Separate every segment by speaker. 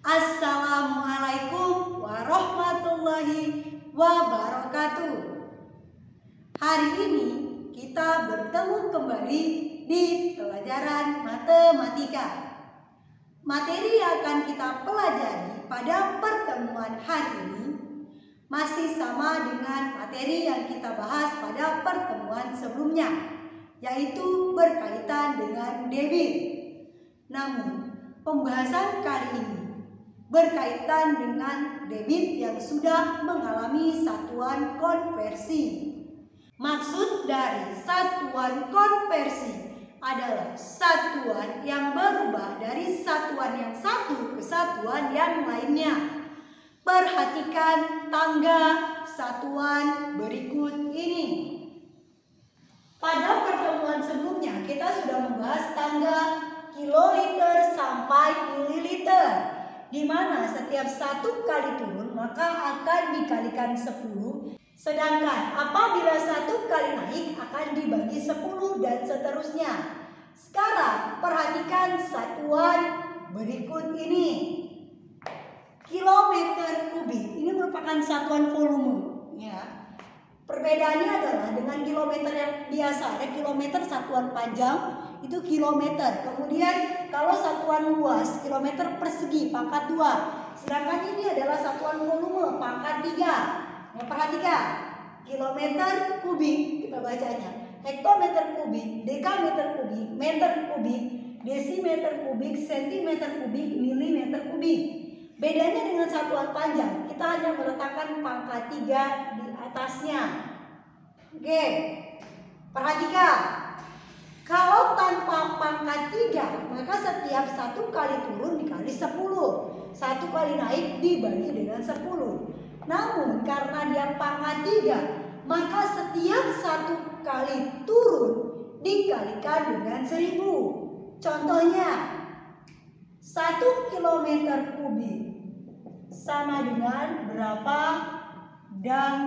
Speaker 1: Assalamualaikum warahmatullahi wabarakatuh. Hari ini kita bertemu kembali di pelajaran matematika. Materi yang akan kita pelajari pada pertemuan hari ini masih sama dengan materi yang kita bahas pada pertemuan sebelumnya, yaitu berkaitan dengan debit. Namun, pembahasan kali ini berkaitan dengan debit yang sudah mengalami satuan konversi. Maksud dari satuan konversi adalah satuan yang berubah dari satuan yang satu ke satuan yang lainnya. Perhatikan tangga satuan berikut ini. Pada pertemuan sebelumnya kita sudah membahas tangga kiloliter sampai mililiter, di mana setiap satu kali turun maka akan dikalikan 10, sedangkan apabila satu kali naik akan dibagi 10 dan seterusnya. Sekarang perhatikan satuan berikut ini. Kilometer kubik ini merupakan satuan volume, ya. Perbedaannya adalah dengan kilometer yang biasa, ada kilometer satuan panjang itu kilometer. Kemudian kalau satuan luas kilometer persegi pangkat 2. Sedangkan ini adalah satuan volume pangkat 3. Nah, perhatikan, kilometer kubik kita bacanya, hektometer kubik, dekameter kubik, meter kubik, desimeter kubik, sentimeter kubik, milimeter kubik. Bedanya dengan satuan panjang, kita hanya meletakkan pangkat 3 di atasnya. Oke, perhatikan. Kalau tanpa pangkat 3, maka setiap satu kali turun dikali 10. Satu kali naik dibagi dengan 10. Namun karena dia pangkat 3, maka setiap satu kali turun dikalikan dengan 1000. Contohnya, 1 kilometer kubik sama dengan berapa dang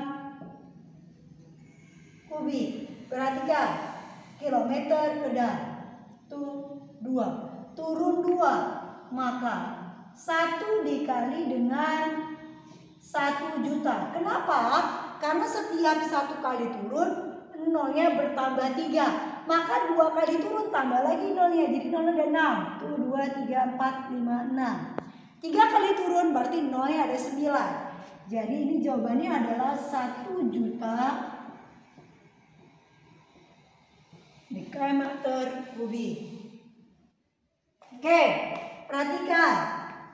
Speaker 1: kubik? Perhatikan, kilometer ke dang tuh 2, turun 2, maka 1 dikali dengan 1 juta. Kenapa? Karena setiap satu kali turun nolnya bertambah 3, maka 2 kali turun tambah lagi nolnya, jadi nolnya ada 6. Tuh 2, 3, 4, 5, 6. 3 kali turun berarti nolnya ada 9. Jadi ini jawabannya adalah 1 juta dekameter kubik. Oke, perhatikan.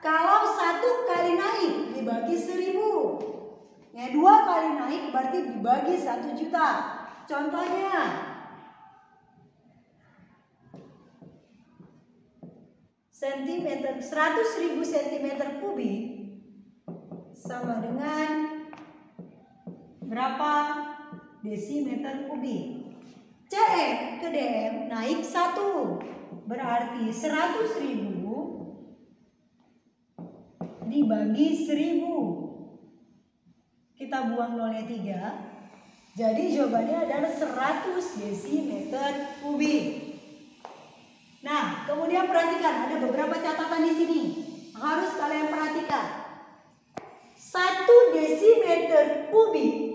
Speaker 1: Kalau 1 kali naik dibagi 1000, ya 2 kali naik berarti dibagi 1 juta. Contohnya, sentimeter 100.000 cm kubik sama dengan berapa desimeter kubik? CM ke DM naik 1, berarti 100.000 dibagi 1000. Kita buang nolnya 3. Jadi jawabannya adalah 100 desimeter kubik. Nah, kemudian perhatikan, ada beberapa catatan di sini harus kalian perhatikan. 1 desimeter kubik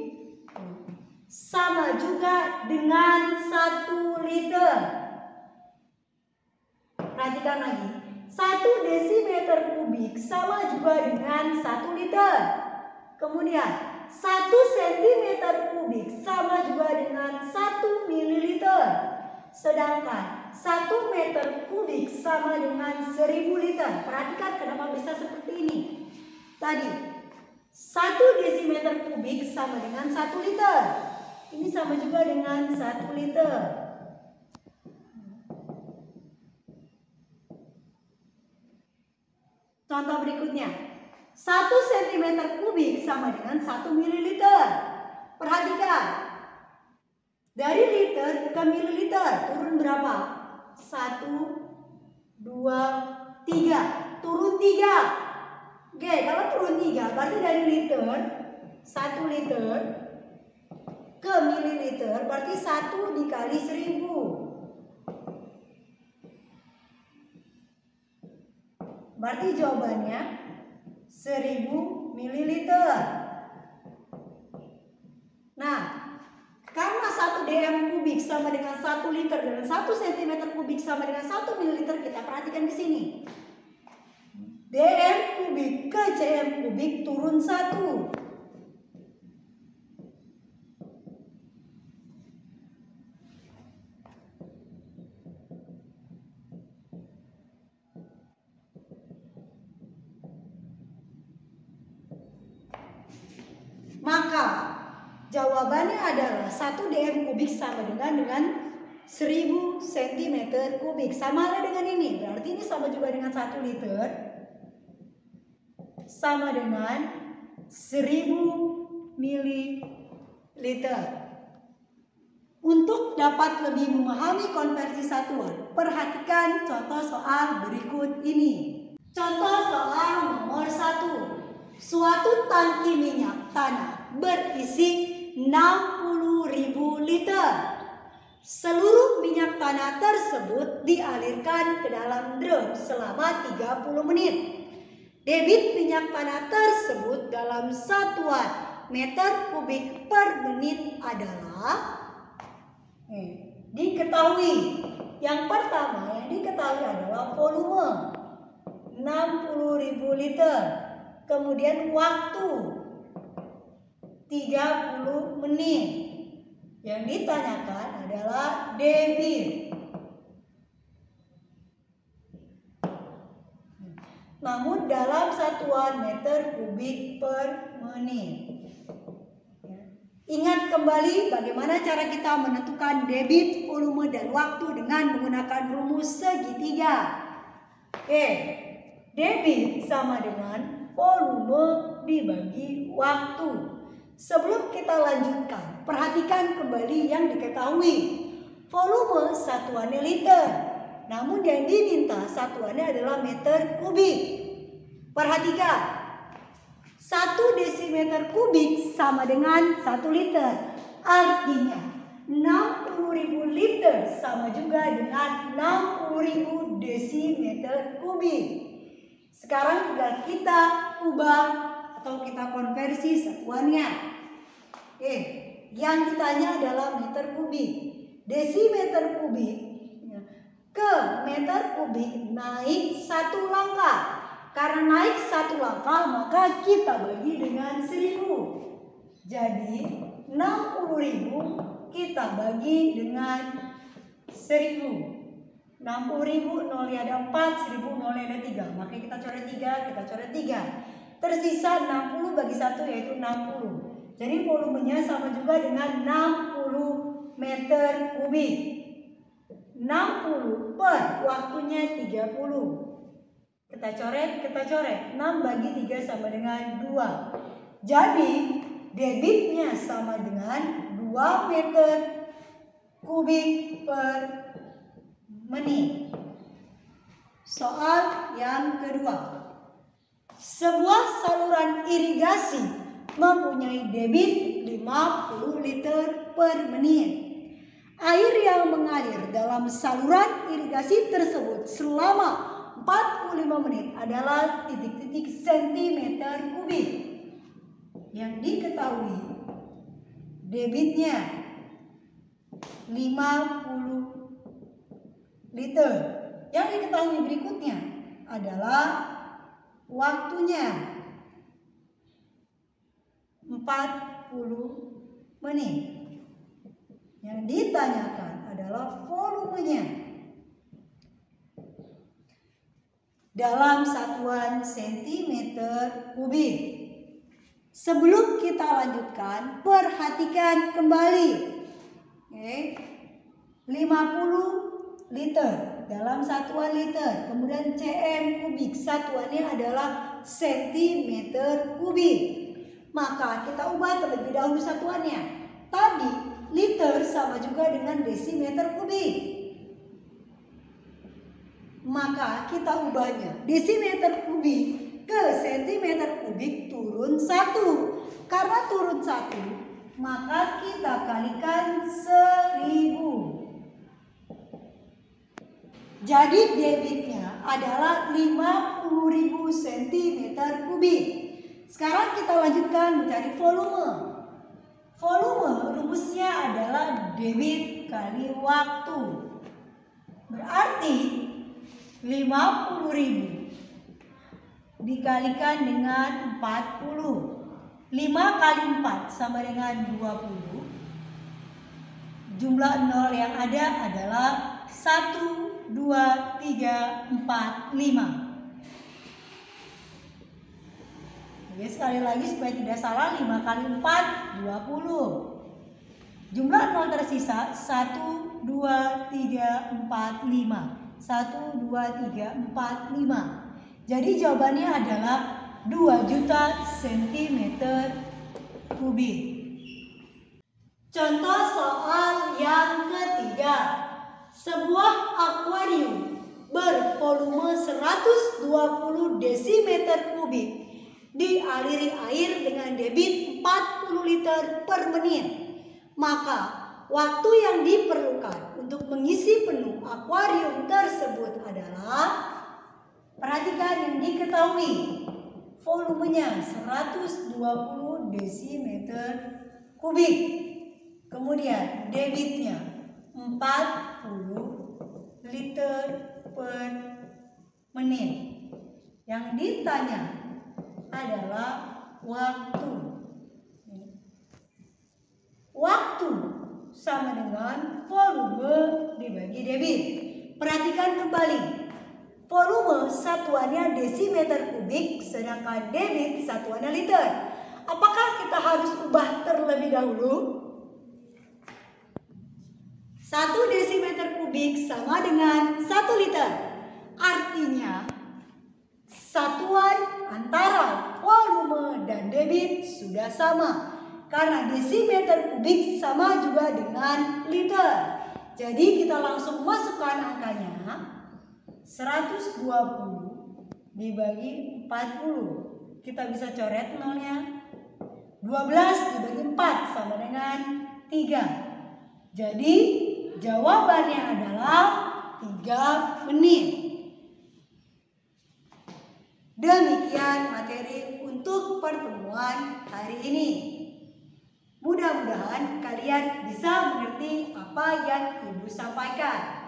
Speaker 1: sama juga dengan 1 liter. Perhatikan lagi, 1 desimeter kubik sama juga dengan 1 liter. Kemudian 1 sentimeter kubik sama juga dengan 1 mililiter. Sedangkan 1 meter kubik sama dengan 1000 liter. Perhatikan kenapa bisa seperti ini. Tadi 1 desimeter kubik sama dengan 1 liter. Ini sama juga dengan 1 liter. Contoh berikutnya, 1 cm kubik sama dengan 1 mililiter. Perhatikan, dari liter ke mililiter turun berapa? 1, 2, 3. Turun 3. Oke, kalau turun 3 berarti dari liter 1 liter ke mililiter berarti 1 dikali 1000. Berarti jawabannya 1000 mililiter. Nah, karena 1 dm kubik sama dengan 1 liter dan 1 cm kubik sama dengan 1 mililiter, kita perhatikan di sini. dm kubik ke cm kubik turun 1. Maka jawabannya adalah 1 dm kubik sama dengan 1000 cm kubik. Sama lah dengan ini. Berarti ini sama juga dengan 1 liter. Sama dengan 1000 mililiter. Untuk dapat lebih memahami konversi satuan, perhatikan contoh soal berikut ini. Contoh soal nomor 1. Suatu tangki minyak tanah berisi 60.000 liter. Seluruh minyak tanah tersebut dialirkan ke dalam drum selama 30 menit. Debit minyak tanah tersebut dalam satuan meter kubik per menit adalah diketahui. Yang pertama yang diketahui adalah volume 60.000 liter. Kemudian waktu 30 menit. Yang ditanyakan adalah debit. Namun dalam satuan meter kubik per menit. Ingat kembali bagaimana cara kita menentukan debit, volume, dan waktu dengan menggunakan rumus segitiga. Debit sama dengan volume dibagi waktu. Sebelum kita lanjutkan, perhatikan kembali yang diketahui. Volume satuannya liter, namun yang diminta satuannya adalah meter kubik. Perhatikan, 1 desimeter kubik sama dengan 1 liter. Artinya 60.000 liter sama juga dengan 60.000 desimeter kubik. Sekarang tinggal kita ubah atau kita konversi satuannya. Yang ditanya adalah meter kubik. Desimeter kubik ke meter kubik naik 1 langkah. Karena naik 1 langkah maka kita bagi dengan 1000. Jadi 60.000 kita bagi dengan 1000. 60.000 nolnya ada 4, 1000 nolnya ada 3. Maka kita coret 3, kita coret 3. Tersisa 60 bagi 1 yaitu 60. Jadi volumenya sama juga dengan 60 meter kubik. 60 per waktunya 30. Kita coret. 6 bagi 3 sama dengan 2. Jadi debitnya sama dengan 2 meter kubik per menit. Soal yang kedua. Sebuah saluran irigasi mempunyai debit 50 liter per menit. Air yang mengalir dalam saluran irigasi tersebut selama 45 menit adalah titik-titik sentimeter kubik. Yang diketahui debitnya 50 liter. Yang diketahui berikutnya adalah waktunya 40 menit. Yang ditanyakan adalah volumenya dalam satuan sentimeter kubik. Sebelum kita lanjutkan, perhatikan kembali. 50 liter dalam satuan liter. Kemudian cm kubik, satuannya adalah sentimeter kubik. Maka kita ubah terlebih dahulu satuannya. Tadi liter sama juga dengan desimeter kubik. Maka kita ubahnya. Desimeter kubik ke sentimeter kubik turun 1. Karena turun 1, maka kita kalikan 1000. Jadi debitnya adalah 50.000 cm meter kubik. Sekarang kita lanjutkan mencari volume. Volume rumusnya adalah debit kali waktu. Berarti 50.000 dikalikan dengan 40. 5 kali 4 sama dengan 20. Jumlah nol yang ada adalah 1, 2, 3, 4, 5. Oke, sekali lagi supaya tidak salah, 5 kali 4, 20. Jumlah nol tersisa 1, 2, 3, 4, 5. 1, 2, 3, 4, 5. Jadi jawabannya adalah 2 juta cm kubik. Contoh soal yang ketiga. Sebuah akuarium bervolume 120 desimeter kubik dialiri air dengan debit 40 liter per menit. Maka waktu yang diperlukan untuk mengisi penuh akuarium tersebut adalah, perhatikan yang diketahui, volumenya 120 desimeter kubik. Kemudian debitnya 40 liter per menit. Yang ditanya adalah waktu. Waktu sama dengan volume dibagi debit. Perhatikan kembali. Volume satuannya desimeter kubik, sedangkan debit satuannya liter. Apakah kita harus ubah terlebih dahulu? 1 desimeter kubik sama dengan 1 liter. Artinya satuan antara volume dan debit sudah sama. Karena desimeter kubik sama juga dengan liter. Jadi kita langsung masukkan angkanya. 120 dibagi 40. Kita bisa coret nolnya. 12 dibagi 4 sama dengan 3. Jadi jawabannya adalah 3 menit. Demikian materi untuk pertemuan hari ini. Mudah-mudahan kalian bisa mengerti apa yang Ibu sampaikan.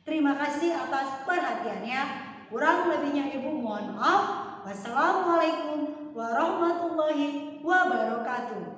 Speaker 1: Terima kasih atas perhatiannya. Kurang lebihnya Ibu mohon maaf. Wassalamualaikum warahmatullahi wabarakatuh.